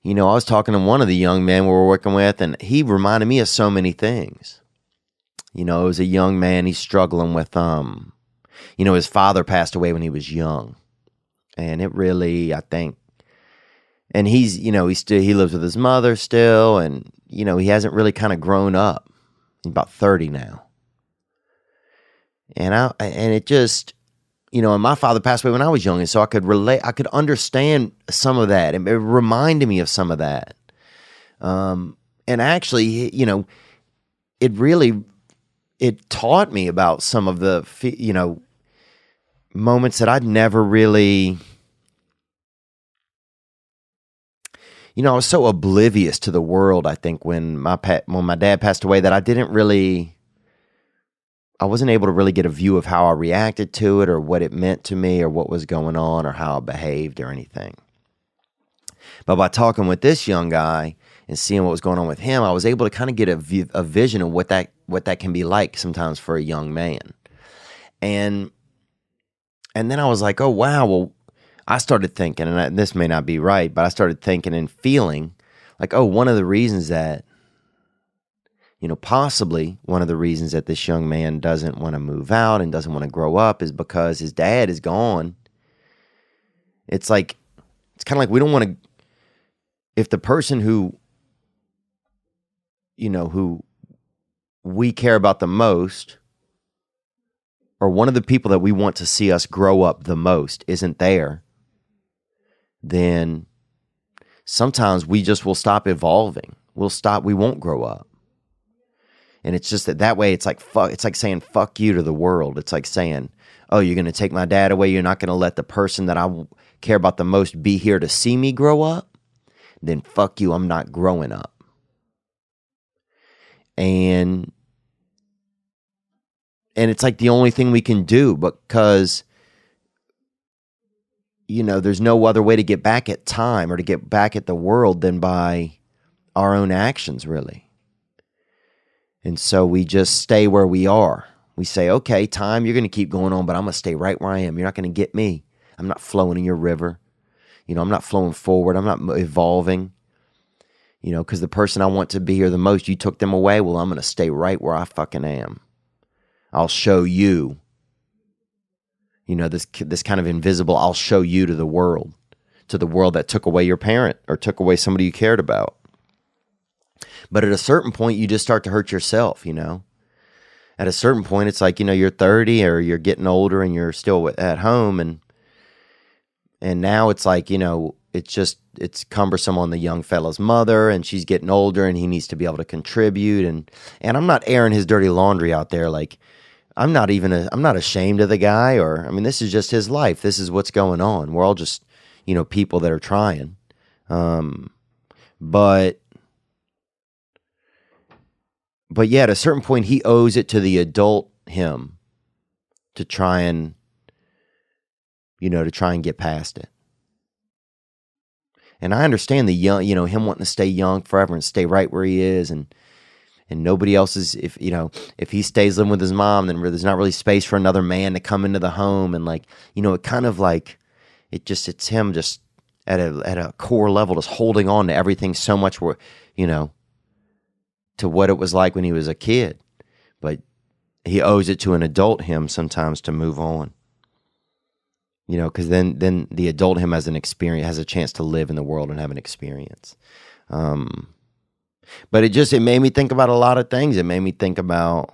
I was talking to one of the young men we were working with, and he reminded me of so many things. It was a young man, he's struggling with, his father passed away when he was young. And it really, I think, and he lives with his mother still, and, he hasn't really kind of grown up. He's about 30 now. And it just, and my father passed away when I was young, and so I could relate, I could understand some of that, and it reminded me of some of that. And actually, it taught me about some of the, moments that I'd never really, I was so oblivious to the world, I think, when my dad passed away, that I wasn't able to really get a view of how I reacted to it, or what it meant to me, or what was going on, or how I behaved, or anything. But by talking with this young guy and seeing what was going on with him, I was able to kind of get a vision of what that can be like sometimes for a young man. And then I was like, oh, wow, well, I started thinking, and this may not be right, but I started thinking and feeling like, oh, one of the reasons that, possibly one of the reasons that this young man doesn't want to move out and doesn't want to grow up is because his dad is gone. It's kind of like we don't want to, if the person who we care about the most, or one of the people that we want to see us grow up the most isn't there, then sometimes we just will stop evolving. We won't grow up. And it's just that way, it's like saying fuck you to the world. It's like saying, oh, you're going to take my dad away, you're not going to let the person that I care about the most be here to see me grow up? Then fuck you, I'm not growing up. And it's like the only thing we can do, because there's no other way to get back at time or to get back at the world than by our own actions, really. And so we just stay where we are. We say, okay, time, you're going to keep going on, but I'm going to stay right where I am. You're not going to get me. I'm not flowing in your river. I'm not flowing forward. I'm not evolving. Because the person I want to be here the most, you took them away. Well, I'm going to stay right where I fucking am. I'll show you. This kind of invisible, I'll show you to the world that took away your parent or took away somebody you cared about. But at a certain point, you just start to hurt yourself, At a certain point, it's like, you're 30 or you're getting older and you're still at home. And now it's like, it's cumbersome on the young fella's mother, and she's getting older and he needs to be able to contribute. And I'm not airing his dirty laundry out there. Like, I'm not ashamed of the guy, this is just his life. This is what's going on. We're all just, people that are trying. But yeah, at a certain point, he owes it to the adult him to try and get past it. And I understand the young, him wanting to stay young forever and stay right where he is, and nobody else is, if he stays living with his mom, then there's not really space for another man to come into the home. And it kind of like, it's him just at a core level, just holding on to everything so much where, to what it was like when he was a kid. But he owes it to an adult him sometimes to move on. Because then the adult him has a chance to live in the world and have an experience. But it made me think about a lot of things. It made me think about,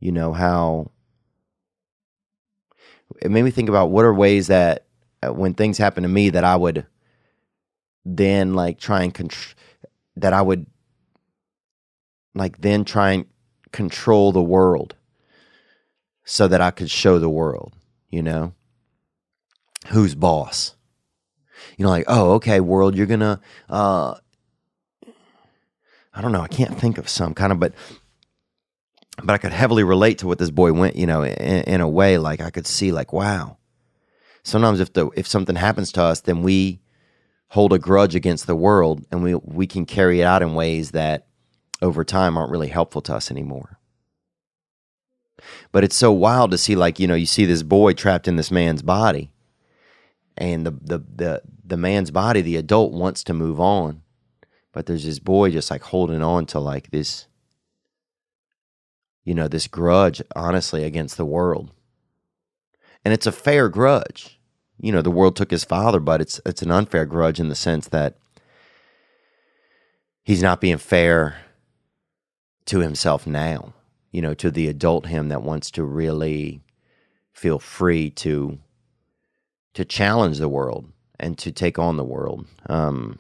how it made me think about what are ways that when things happen to me that I would then try and control the world so that I could show the world, who's boss. Oh, okay, world, you're gonna, I don't know, I can't think of some kind of, but I could heavily relate to what this boy went, in a way, I could see, wow. Sometimes if something happens to us, then we hold a grudge against the world, and we can carry it out in ways that over time aren't really helpful to us anymore. But it's so wild to see, you see this boy trapped in this man's body, and the the man's body, the adult, wants to move on, but there's this boy just like holding on to like this, this grudge, honestly, against the world. And it's a fair grudge. The world took his father, but it's an unfair grudge in the sense that he's not being fair to himself now, to the adult him that wants to really feel free to challenge the world and to take on the world. And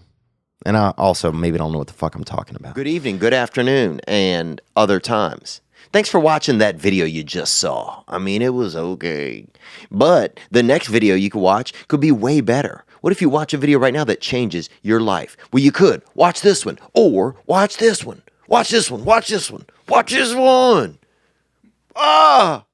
I also maybe don't know what the fuck I'm talking about. Good evening, good afternoon, and other times. Thanks for watching that video you just saw. I mean, it was okay. But the next video you could watch could be way better. What if you watch a video right now that changes your life? Well, you could. Watch this one. Or watch this one. Watch this one. Watch this one. Watch this one. Ah!